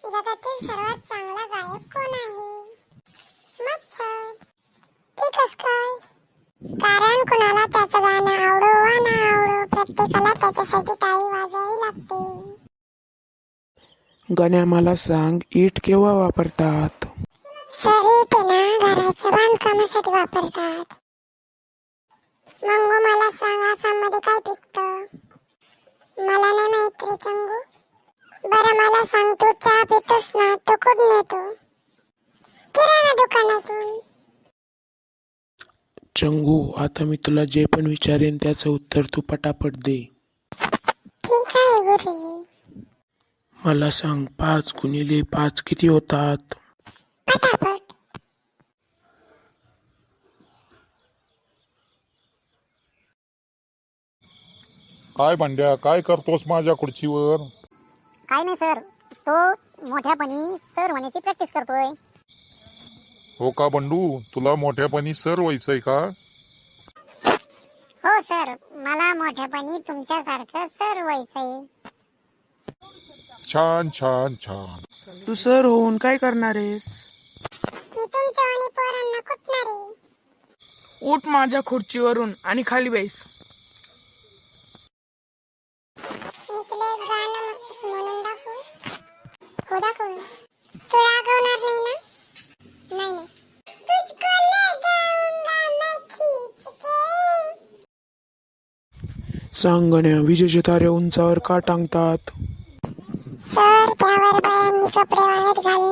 जगातील सर्वात चांगला गायक कोण आहे? मच्छर. ते कस काय? कारण कुणाला त्याचं गाणं आवडो वा ना आवडो, प्रत्येकाला त्याच्यासाठी टाळी वाजवावी लागते. गण्या, मला सांग, ईट केव्हा वापरतात? सर, इट ना घराच्या बांधकामासाठी वापरतात. मंगू, मला सांग, आसाममध्ये काय पिकतं? मला नाही माहित रे चंगू. बरं मला सांग, तू चहा पितोस ना, तो कुठून येतो? किराणा दुकानातून. चंगू, आता मी तुला जे पण विचारेन त्याचं उत्तर तू पटापट दे. ठीक आहे गुरुजी. मला सांग, 5 × 5 किती होतात? पटापट. काय भांड्या, काय करतोस माझ्या खुर्चीवर? काय नाही सर, तो मोठ्यापणी सर होण्याची प्रॅक्टिस करतोय. हो का बंडू, तुला मोठ्यापणी सर व्हायचंय का? हो सर, मला मोठ्यापणी तुमच्यासारखं सर व्हायचंय. छान छान छान. तू सर होऊन काय करणार आहेस? मी तुमच्या आणि पोरांना कुटणार आहे. उठ माझ्या खुर्चीवरून आणि खाली बैस. मी तुला एक गाणं म्हणून दाखवू? हो दाखव ना. तू रागवणार नाही ना? नाही नाही. तुझको लगाऊंगा मैं खींच के. सांग गण्या, विजेचे तारे उंचावर का टांगतात? सर, त्यावर बायांनी कपडे वाळत घालणे